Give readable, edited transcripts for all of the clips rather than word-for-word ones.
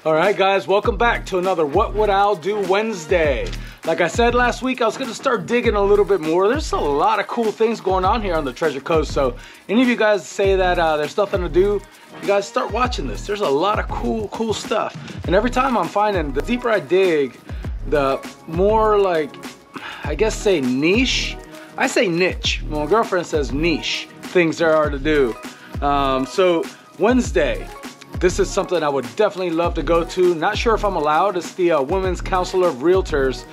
All right, guys, welcome back to another What Would Al Do Wednesday. Like I said last week, I was going to start digging a little bit more. There's a lot of cool things going on here on the Treasure Coast. So any of you guys say that there's nothing to do, you guys start watching this. There's a lot of cool stuff. And every time I'm finding, the deeper I dig, the more like, I guess say niche. I say niche. My girlfriend says niche things there are to do. So Wednesday. This is something I would definitely love to go to. Not sure if I'm allowed. It's the Women's Council of Realtors.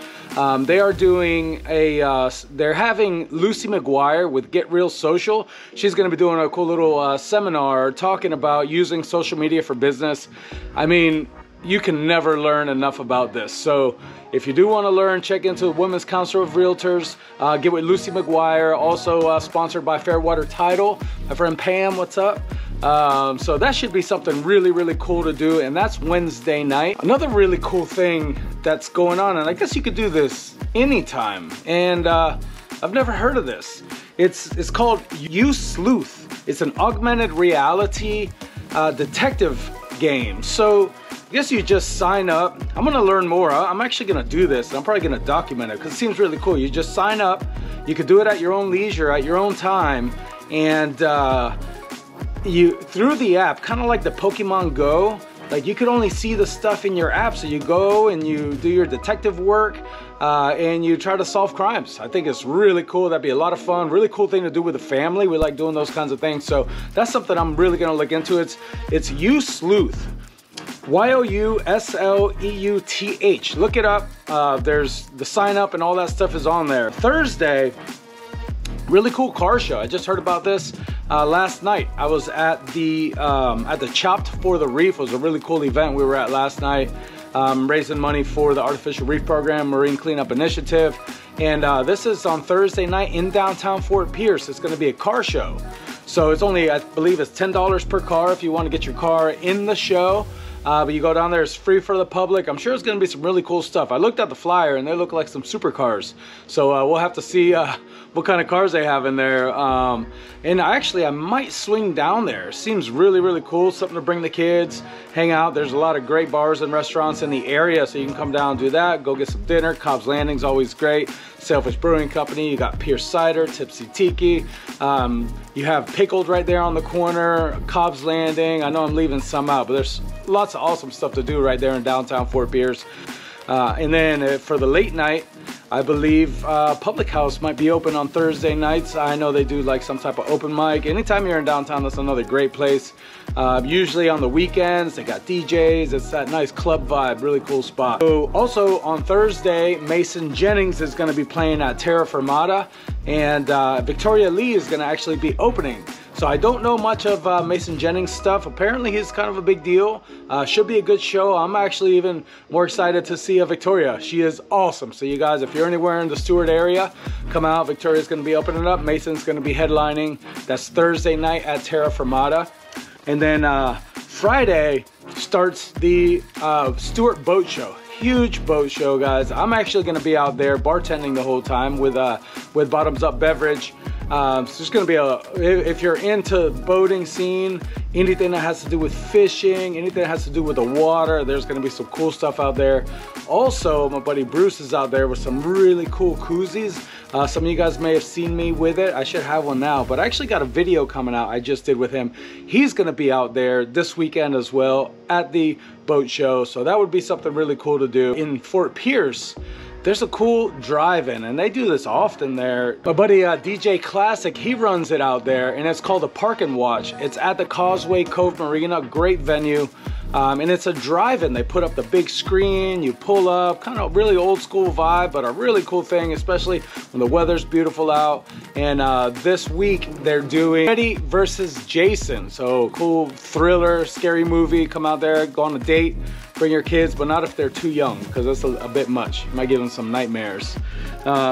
They are doing a, they're having Lucy McGuire with Get Real Social. She's gonna be doing a cool little seminar talking about using social media for business. I mean, you can never learn enough about this. So if you do wanna learn, check into the Women's Council of Realtors. Get with Lucy McGuire, also sponsored by Fairwater Title. My friend Pam, what's up? So that should be something really cool to do, and that's Wednesday night. Another really cool thing that's going on, and I guess you could do this anytime, and I've never heard of this. It's called You Sleuth. It's an augmented reality detective game. So I guess you just sign up. I'm gonna learn more. I'm actually gonna do this. I'm probably gonna document it because it seems really cool. You just sign up. You could do it at your own leisure, at your own time, and you through the app, kind of like the Pokemon Go, like you could only see the stuff in your app, so you go and you do your detective work and you try to solve crimes. I think it's really cool. That'd be a lot of fun. Really cool thing to do with the family. We like doing those kinds of things, so that's something I'm really gonna look into. It's You Sleuth, YOUSLEUTH. Look it up. There's the sign up and all that stuff is on there. Thursday, really cool car show. I just heard about this last night. I was at the Chopped for the Reef. It was a really cool event we were at last night, raising money for the Artificial Reef Program, Marine Cleanup Initiative. And this is on Thursday night in downtown Fort Pierce. It's gonna be a car show. So it's only, I believe it's $10 per car if you wanna get your car in the show. But you go down there, it's free for the public. I'm sure it's gonna be some really cool stuff. I looked at the flyer and they look like some supercars. So we'll have to see what kind of cars they have in there. And actually I might swing down there. Seems really cool. Something to bring the kids, hang out. There's a lot of great bars and restaurants in the area, so you can come down and do that. Go get some dinner. Cobb's Landing's always great. Sailfish Brewing Company. You got Pierce Cider, Tipsy Tiki. You have Pickled right there on the corner. Cobb's Landing. I know I'm leaving some out, but there's lots of awesome stuff to do right there in downtown Fort Pierce. And then for the late night, I believe Public House might be open on Thursday nights. I know they do like some type of open mic. Anytime you're in downtown, that's another great place. Usually on the weekends, they got DJs. It's that nice club vibe, really cool spot. So also on Thursday, Mason Jennings is gonna be playing at Terra Firmata, and Victoria Lee is gonna actually be opening. So I don't know much of Mason Jennings stuff. Apparently he's kind of a big deal. Should be a good show. I'm actually even more excited to see Victoria. She is awesome. So you guys, if you're anywhere in the Stewart area, come out. Victoria's gonna be opening up. Mason's gonna be headlining. That's Thursday night at Terra Firmata. And then Friday starts the Stewart Boat Show. Huge boat show, guys. I'm actually gonna be out there bartending the whole time with Bottoms Up Beverage. So there's gonna be if you're into boating scene, anything that has to do with fishing, anything that has to do with the water, there's gonna be some cool stuff out there. Also, my buddy Bruce is out there with some really cool koozies. Some of you guys may have seen me with it. I should have one now, but I actually got a video coming out I just did with him. He's gonna be out there this weekend as well at the boat show, so that would be something really cool to do. In Fort Pierce, there's a cool drive-in, and they do this often there. My buddy DJ Classic, he runs it out there, and it's called the Park and Watch. It's at the Causeway Cove Marina, great venue. And it's a drive-in. They put up the big screen, you pull up, kind of really old school vibe, but a really cool thing, especially when the weather's beautiful out. And this week they're doing Freddy versus Jason. So cool thriller, scary movie. Come out there, go on a date, bring your kids, but not if they're too young, because that's a bit much. You might give them some nightmares.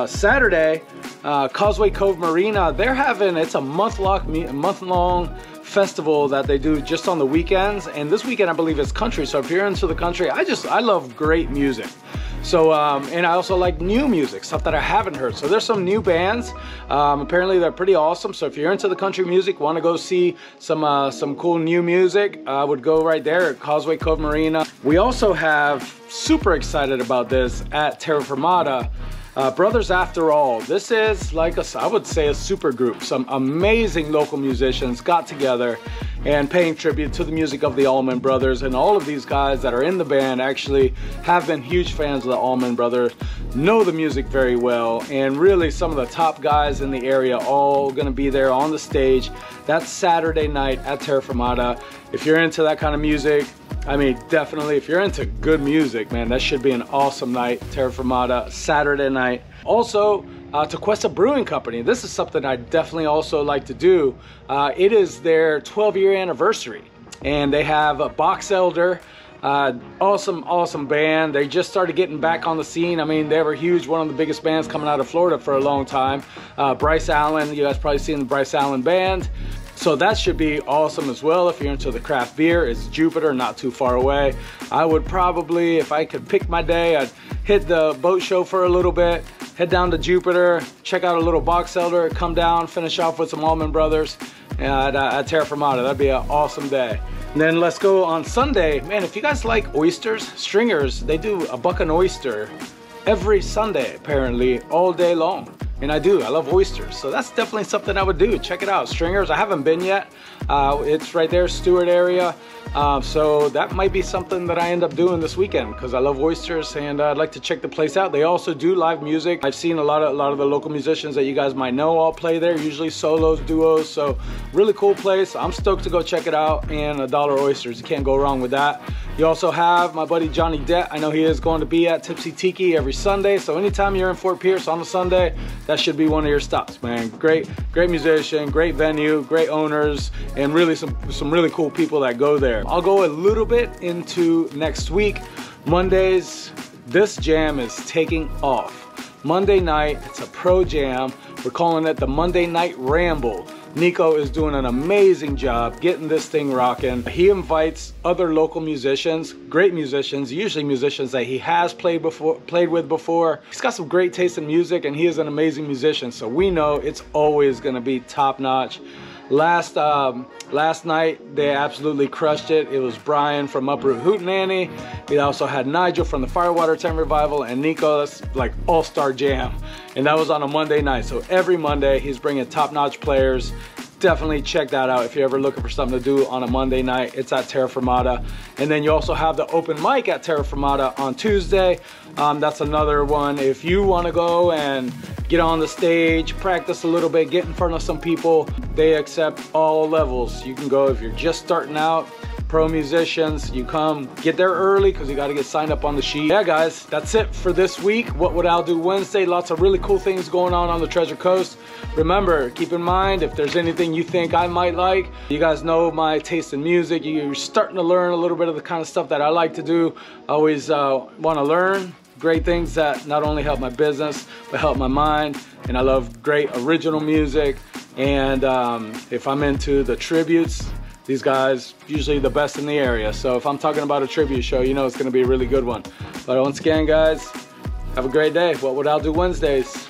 Saturday, Causeway Cove Marina, they're having, it's a month-long festival that they do just on the weekends, and this weekend I believe is country. So if you're into the country, I love great music. So, and I also like new music, stuff that I haven't heard. So there's some new bands. Apparently they're pretty awesome. So if you're into the country music, want to go see some cool new music, I would go right there at Causeway Cove Marina. We also have, super excited about this, at Terra Firmata, Brothers After All. This is like I would say a super group. Some amazing local musicians got together and paying tribute to the music of the Allman Brothers. And all of these guys that are in the band actually have been huge fans of the Allman Brothers, know the music very well, and really some of the top guys in the area all gonna be there on the stage. That's Saturday night at Terra Firmata. If you're into that kind of music, I mean, definitely, if you're into good music, man, that should be an awesome night. Terra Firmata, Saturday night. Also, Tequesta Brewing Company. This is something I definitely also like to do. It is their 12-year anniversary, and they have a Box Elder. Awesome band. They just started getting back on the scene. I mean, they were huge, one of the biggest bands coming out of Florida for a long time. Bryce Allen, you guys probably seen the Bryce Allen band. So that should be awesome as well if you're into the craft beer. It's Jupiter, not too far away. I would probably, if I could pick my day, I'd hit the boat show for a little bit, head down to Jupiter, check out a little Box Elder, come down, finish off with some Allman Brothers at Terra Firmata. That'd be an awesome day. And then let's go on Sunday. Man, if you guys like oysters, Stringers, they do a buck an oyster every Sunday, apparently, all day long. And I do, I love oysters. So that's definitely something I would do. Check it out, Stringers. I haven't been yet. It's right there, Stewart area. So that might be something that I end up doing this weekend because I love oysters and I'd like to check the place out. They also do live music. I've seen a lot of the local musicians that you guys might know all play there, usually solos, duos. So really cool place. I'm stoked to go check it out, and $1 oysters. You can't go wrong with that. You also have my buddy Johnny Dett. I know he is going to be at Tipsy Tiki every Sunday. So anytime you're in Fort Pierce on a Sunday, that should be one of your stops, man. Great musician, great venue, great owners, and really some really cool people that go there. I'll go a little bit into next week. Mondays, this jam is taking off. Monday night, it's a pro jam. We're calling it the Monday Night Ramble. Nico is doing an amazing job getting this thing rocking. He invites other local musicians, great musicians, usually musicians that he has played with before. He's got some great taste in music, and he is an amazing musician, so we know it's always gonna be top notch. Last night, they absolutely crushed it. It was Brian from Uproot Hootenanny. We also had Nigel from the Firewater Tent Revival, and Nico. That's like all-star jam. And that was on a Monday night. So every Monday, he's bringing top-notch players. Definitely check that out if you're ever looking for something to do on a Monday night. It's at Terra Firmata. And then you also have the open mic at Terra Firmata on Tuesday. That's another one. If you want to go and get on the stage, practice a little bit, get in front of some people, they accept all levels. You can go if you're just starting out, pro musicians, you come, get there early because you got to get signed up on the sheet. Yeah, guys, that's it for this week. What would Al do Wednesday? Lots of really cool things going on the Treasure Coast. Remember, keep in mind, if there's anything you think I might like, you guys know my taste in music. You're starting to learn a little bit of the kind of stuff that I like to do. I always want to learn great things that not only help my business, but help my mind. And I love great original music. And if I'm into the tributes, these guys usually the best in the area. So if I'm talking about a tribute show, you know it's gonna be a really good one. But once again, guys, have a great day. What would Al do Wednesdays?